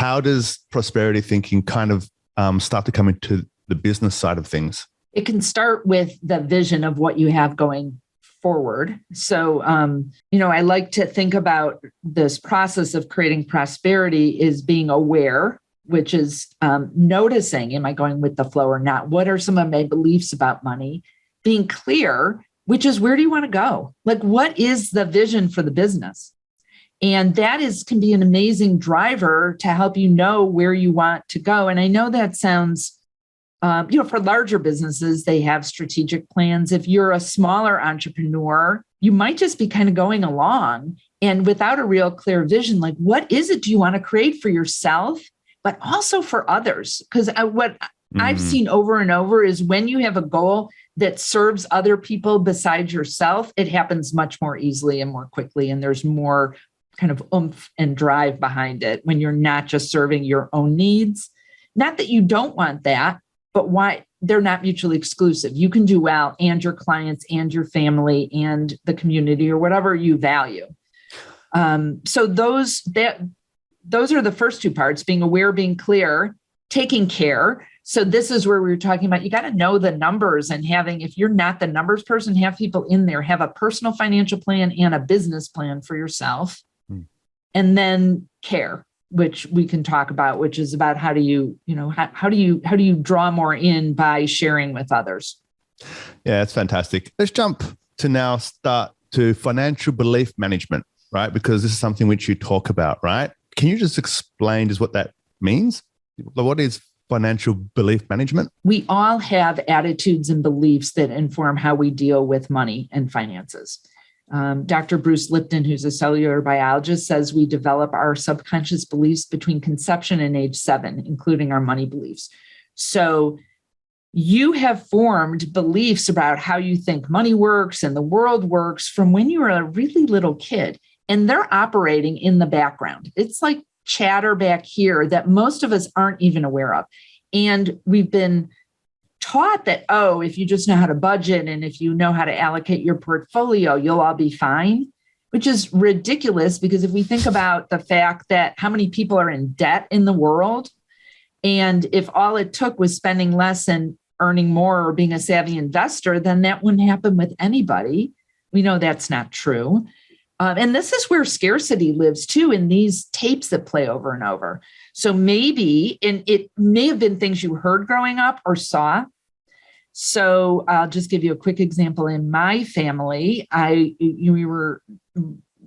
how does prosperity thinking kind of start to come into the business side of things? It can start with the vision of what you have going forward. So, I like to think about this process of creating prosperity is being aware, which is noticing, am I going with the flow or not? What are some of my beliefs about money? Being clear, which is where do you want to go? Like, what is the vision for the business? And that can be an amazing driver to help you know where you want to go. And I know that sounds, for larger businesses, they have strategic plans. If you're a smaller entrepreneur, you might just be kind of going along and without a real clear vision, like what is it do you want to create for yourself, but also for others? Because what I've seen over and over is when you have a goal that serves other people besides yourself, it happens much more easily and more quickly. And there's more kind of oomph and drive behind it when you're not just serving your own needs. Not that you don't want that, but why they're not mutually exclusive. You can do well and your clients and your family and the community or whatever you value. So those are the first two parts, being aware, being clear, taking care. So this is where we were talking about, you got to know the numbers and if you're not the numbers person, have people in there, have a personal financial plan and a business plan for yourself. And then care, which we can talk about, which is about how do you draw more in by sharing with others? Yeah, that's fantastic. Let's jump to now start to financial belief management, right? Because this is something which you talk about, right? Can you just explain just what that means? What is financial belief management? We all have attitudes and beliefs that inform how we deal with money and finances. Dr. Bruce Lipton, who's a cellular biologist, says we develop our subconscious beliefs between conception and age 7, including our money beliefs. So you have formed beliefs about how you think money works and the world works from when you were a really little kid, and they're operating in the background. It's like chatter back here that most of us aren't even aware of. And we've been taught that, if you just know how to budget and if you know how to allocate your portfolio, you'll all be fine, which is ridiculous because if we think about the fact that how many people are in debt in the world, and if all it took was spending less and earning more or being a savvy investor, then that wouldn't happen with anybody. We know that's not true. And this is where scarcity lives too, in these tapes that play over and over. So maybe, and it may have been things you heard growing up or saw. So I'll just give you a quick example. In my family, we were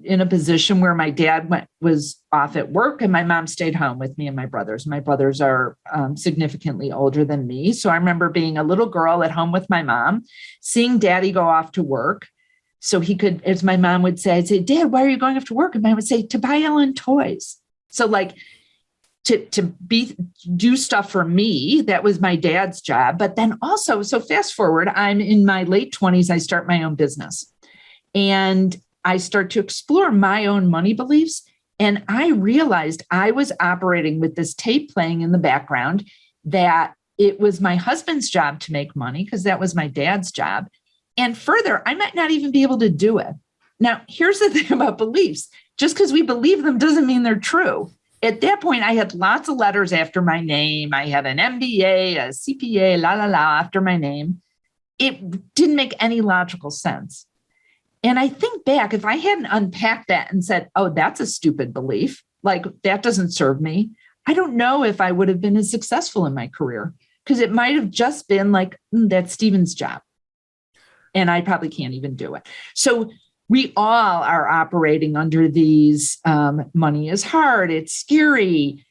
in a position where my dad was off at work and my mom stayed home with me and my brothers. My brothers are significantly older than me. So I remember being a little girl at home with my mom, seeing daddy go off to work. So he could, as my mom would say, I'd say, Dad, why are you going off to work? And I would say, to buy Ellen toys. So like to do stuff for me, that was my dad's job. But then also, so fast forward, I'm in my late 20s, I start my own business. And I start to explore my own money beliefs. And I realized I was operating with this tape playing in the background that it was my husband's job to make money because that was my dad's job. And further, I might not even be able to do it. Now, here's the thing about beliefs. Just because we believe them doesn't mean they're true. At that point, I had lots of letters after my name. I had an MBA, a CPA, after my name. It didn't make any logical sense. And I think back, if I hadn't unpacked that and said, that's a stupid belief, like that doesn't serve me, I don't know if I would have been as successful in my career because it might have just been like, that's Stephen's job. And I probably can't even do it. So we all are operating under these, money is hard, it's scary.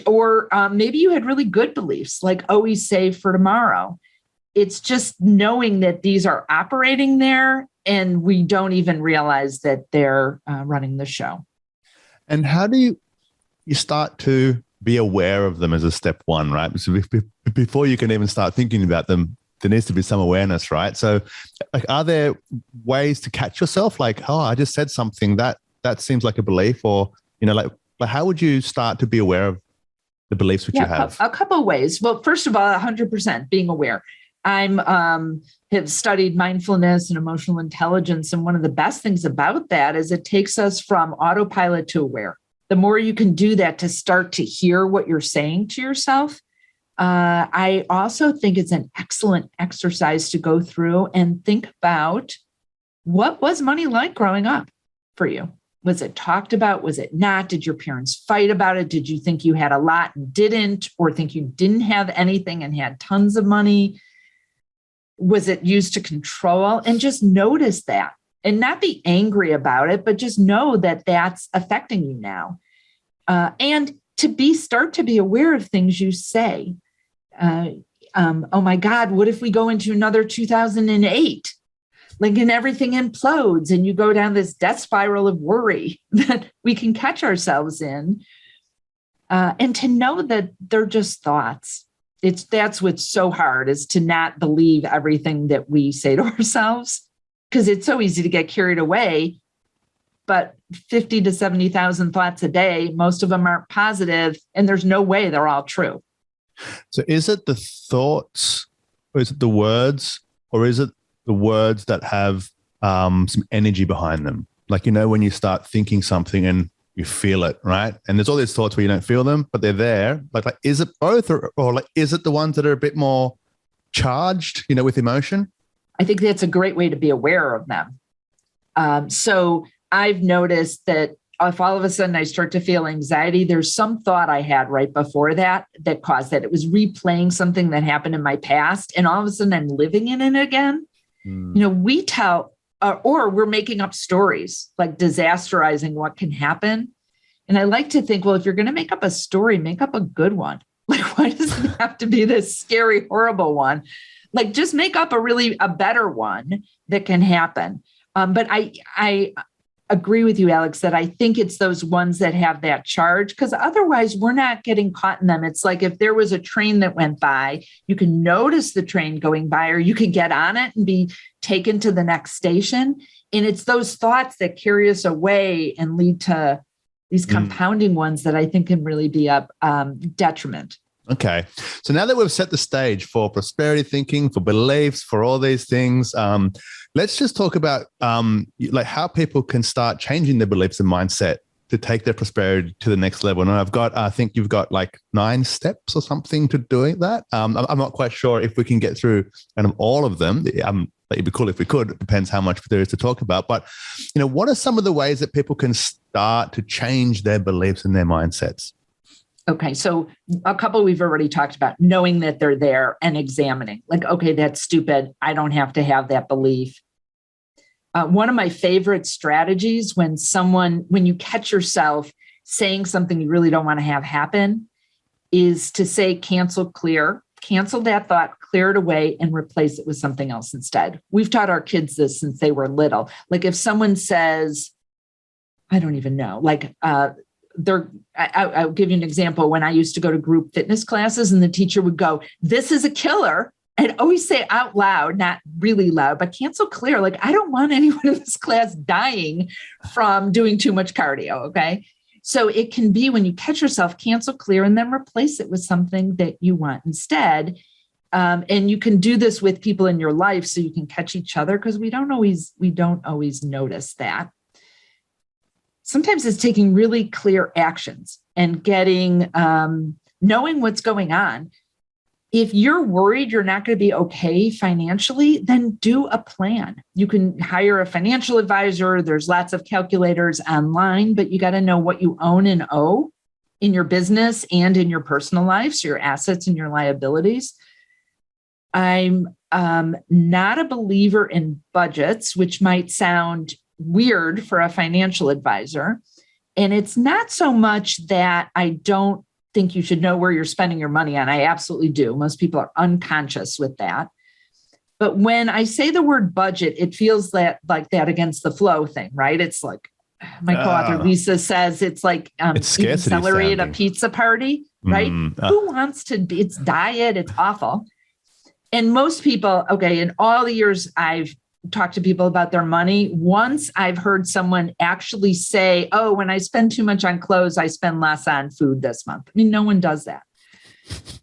Or maybe you had really good beliefs, like always save for tomorrow. It's just knowing that these are operating there and we don't even realize that they're running the show. And how do you start to be aware of them as a step one, right? So before you can even start thinking about them, there needs to be some awareness, right? So like, are there ways to catch yourself? Like, I just said something that seems like a belief, or, like how would you start to be aware of the beliefs which you have? A couple of ways. Well, first of all, 100% being aware. I'm have studied mindfulness and emotional intelligence. And one of the best things about that is it takes us from autopilot to aware. the more you can do that to start to hear what you're saying to yourself. I also think it's an excellent exercise to go through and think about, what was money like growing up for you? Was it talked about? Was it not? Did your parents fight about it? Did you think you had a lot and didn't, or think you didn't have anything and had tons of money? Was it used to control? And just notice that and not be angry about it, but just know that that's affecting you now. And start to be aware of things you say. Oh my God, what if we go into another 2008? Like, and everything implodes and you go down this death spiral of worry that we can catch ourselves in. And to know that they're just thoughts. That's what's so hard, is to not believe everything that we say to ourselves, because it's so easy to get carried away. But 50 to 70,000 thoughts a day, most of them aren't positive, and there's no way they're all true. So is it the thoughts, or is it the words, or is it the words that have some energy behind them? Like, when you start thinking something and you feel it, right? And there's all these thoughts where you don't feel them, but they're there. Like is it both, or like, is it the ones that are a bit more charged, with emotion? I think that's a great way to be aware of them. So I've noticed that if all of a sudden I start to feel anxiety, there's some thought I had right before that caused that. It was replaying something that happened in my past, and all of a sudden I'm living in it again. We tell, or we're making up stories, like disasterizing what can happen. And I like to think, well, if you're going to make up a story, make up a good one. Like, why does it have to be this scary, horrible one? Like, just make up a better one that can happen. But I agree with you, Alex, that I think it's those ones that have that charge, because otherwise we're not getting caught in them. It's like, if there was a train that went by, you can notice the train going by, or you can get on it and be taken to the next station. And it's those thoughts that carry us away and lead to these compounding ones that I think can really be a detriment. Okay. So now that we've set the stage for prosperity thinking, for beliefs, for all these things, let's just talk about like how people can start changing their beliefs and mindset to take their prosperity to the next level. And I think you've got like 9 steps or something to doing that. I'm not quite sure if we can get through kind of all of them. It'd be cool if we could. It depends how much there is to talk about. But, what are some of the ways that people can start to change their beliefs and their mindsets? Okay, so a couple we've already talked about, knowing that they're there and examining. Like, okay, that's stupid. I don't have to have that belief. One of my favorite strategies when you catch yourself saying something you really don't want to have happen, is to say, cancel that thought, clear it away, and replace it with something else instead. We've taught our kids this since they were little. Like, if someone says, I don't even know, like, I'll give you an example. When I used to go to group fitness classes and the teacher would go, "This is a killer," I'd always say out loud, not really loud, but cancel clear. Like, I don't want anyone in this class dying from doing too much cardio. Okay. So it can be, when you catch yourself, cancel clear, and then replace it with something that you want instead. And you can do this with people in your life so you can catch each other, because we don't always notice that. Sometimes it's taking really clear actions and getting, knowing what's going on. If you're worried you're not going to be okay financially, then do a plan. You can hire a financial advisor. There's lots of calculators online, but you got to know what you own and owe in your business and in your personal life, so your assets and your liabilities. I'm not a believer in budgets, which might sound weird for a financial advisor. And it's not so much that I don't think you should know where you're spending your money on. I absolutely do. Most people are unconscious with that. But when I say the word budget, it feels like that against the flow thing, right? It's like, my co-author Lisa says, it's like eating celery at a pizza party, right? Who wants to be? It's diet. It's awful. And most people, okay, in all the years I've talked to people about their money, once I've heard someone actually say, "Oh, when I spend too much on clothes, I spend less on food this month." I mean, no one does that.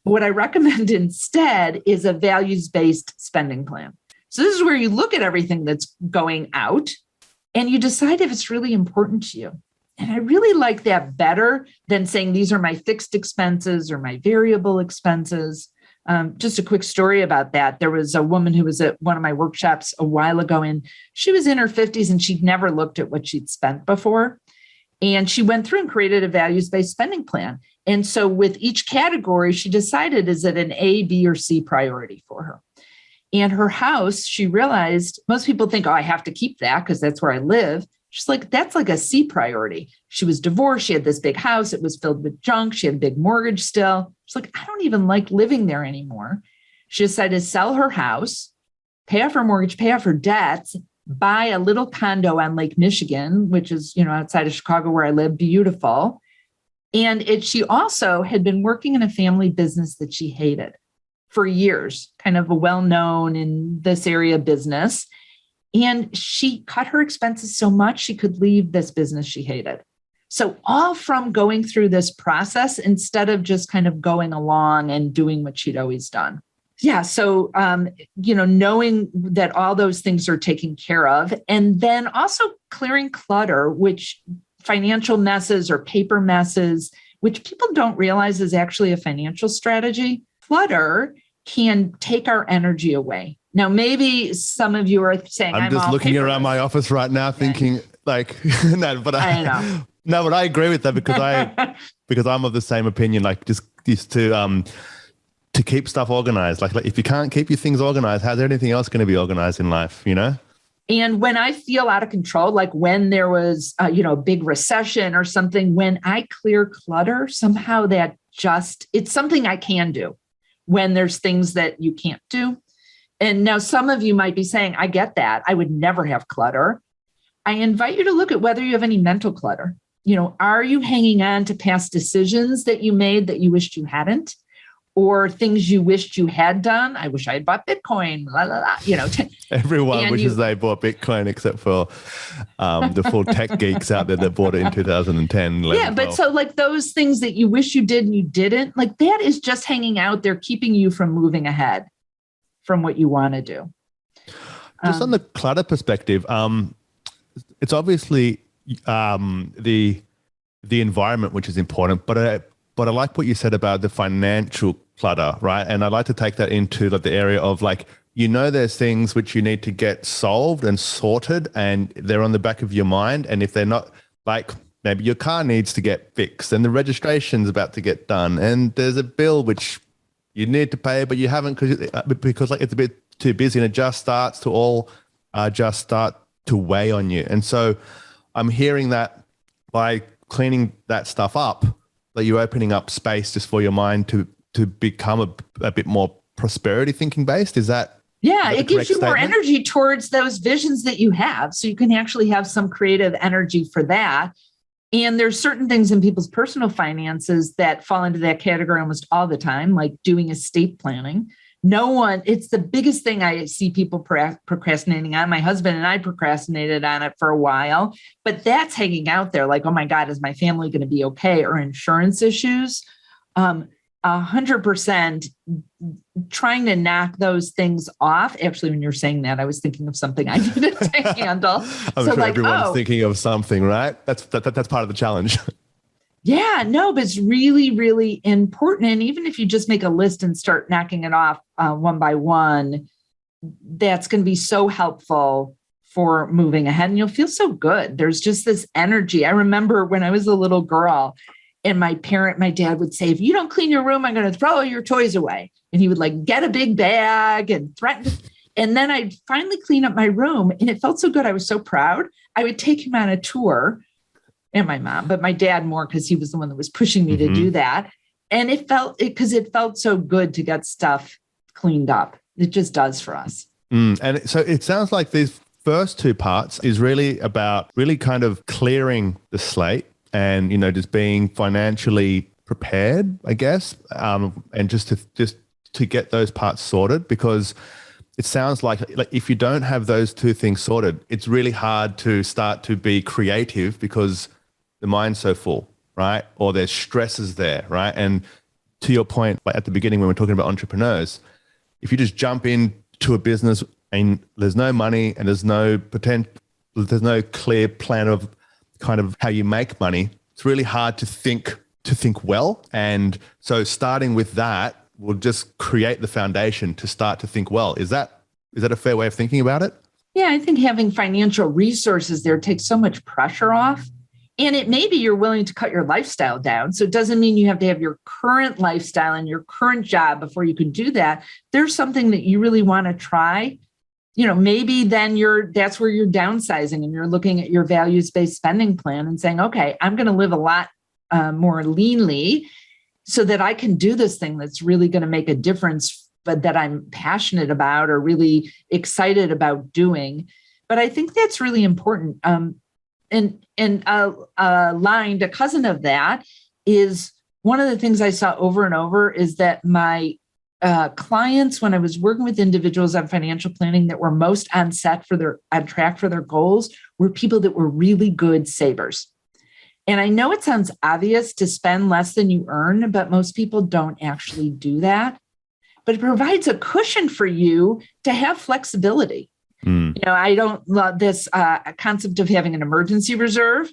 What I recommend instead is a values-based spending plan. So this is where you look at everything that's going out and you decide if it's really important to you. And I really like that better than saying these are my fixed expenses or my variable expenses. Just a quick story about that. There was a woman who was at one of my workshops a while ago, and she was in her 50s and she'd never looked at what she'd spent before. And she went through and created a values-based spending plan. And so with each category, she decided, is it an A, B, or C priority for her? And her house, she realized most people think, oh, I have to keep that because that's where I live. She's like, that's like a C priority. She was divorced. She had this big house. It was filled with junk. She had a big mortgage still. She's like, I don't even like living there anymore. She decided to sell her house, pay off her mortgage, pay off her debts, buy a little condo on Lake Michigan, which is, outside of Chicago where I live, beautiful. And she also had been working in a family business that she hated for years, kind of a well-known in this area business. And she cut her expenses so much she could leave this business she hated. So all from going through this process instead of just kind of going along and doing what she'd always done. Yeah. So, knowing that all those things are taken care of, and then also clearing clutter, which financial messes or paper messes, which people don't realize is actually a financial strategy. Clutter can take our energy away. Now, maybe some of you are saying, I'm just looking around my office right now thinking no, but I know. No, but I agree with that because I'm of the same opinion, like just to keep stuff organized. Like if you can't keep your things organized, how's anything else going to be organized in life, And when I feel out of control, like when there was, a big recession or something, when I clear clutter, somehow it's something I can do when there's things that you can't do. And now some of you might be saying, I get that. I would never have clutter. I invite you to look at whether you have any mental clutter. Are you hanging on to past decisions that you made that you wished you hadn't? Or things you wished you had done? I wish I had bought Bitcoin, la, la, la, Everyone wishes they bought Bitcoin except for the full tech geeks out there that bought it in 2010. Yeah, but so like those things that you wish you did and you didn't, like that is just hanging out there, keeping you from moving ahead from what you want to do. Just on the clutter perspective, it's obviously the environment, which is important, but I like what you said about the financial clutter, right? And I'd like to take that into the area of there's things which you need to get solved and sorted, and they're on the back of your mind. And if they're not, maybe your car needs to get fixed and the registration's about to get done, and there's a bill which you need to pay, but you haven't because it's a bit too busy, and it just starts to weigh on you. And so I'm hearing that by cleaning that stuff up, that you're opening up space just for your mind to become a bit more prosperity thinking based. Is that? Yeah, it gives you more energy towards those visions that you have. So you can actually have some creative energy for that. And there's certain things in people's personal finances that fall into that category almost all the time, like doing estate planning. It's the biggest thing I see people procrastinating on. My husband and I procrastinated on it for a while, but that's hanging out there like, oh my God, is my family going to be okay? Or insurance issues. 100% trying to knock those things off. Actually, when you're saying that, I was thinking of something I needed to handle. I'm sure everyone's thinking of something, right? That's part of the challenge. Yeah, no, but it's really, really important. And even if you just make a list and start knocking it off one by one, that's going to be so helpful for moving ahead. And you'll feel so good. There's just this energy. I remember when I was a little girl and my dad would say, if you don't clean your room, I'm going to throw all your toys away. And he would get a big bag and threaten. And then I'd finally clean up my room and it felt so good. I was so proud. I would take him on a tour. And my mom, but my dad more because he was the one that was pushing me to do that. And it felt so good to get stuff cleaned up. It just does for us. And so it sounds like these first two parts is really about really kind of clearing the slate and, just being financially prepared, I guess, and just to get those parts sorted, because it sounds like if you don't have those two things sorted, it's really hard to start to be creative because the mind's so full, right? Or there's stresses there, right? And to your point, at the beginning when we're talking about entrepreneurs, if you just jump into a business and there's no money and there's no clear plan of kind of how you make money, it's really hard to think well. And so starting with that will just create the foundation to start to think well. Is that a fair way of thinking about it? Yeah, I think having financial resources there takes so much pressure off. And it may be you're willing to cut your lifestyle down. So it doesn't mean you have to have your current lifestyle and your current job before you can do that. There's something that you really want to try. Maybe then that's where you're downsizing and you're looking at your values-based spending plan and saying, okay, I'm going to live a lot more leanly so that I can do this thing that's really going to make a difference, but that I'm passionate about or really excited about doing. But I think that's really important. And aligned, a cousin of that is one of the things I saw over and over is that my clients, when I was working with individuals on financial planning that were most on track for their goals, were people that were really good savers. And I know it sounds obvious to spend less than you earn, but most people don't actually do that. But it provides a cushion for you to have flexibility. I don't love this concept of having an emergency reserve.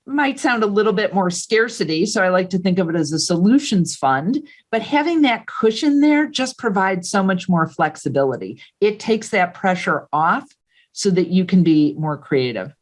Might sound a little bit more scarcity. So I like to think of it as a solutions fund, but having that cushion there just provides so much more flexibility. It takes that pressure off so that you can be more creative.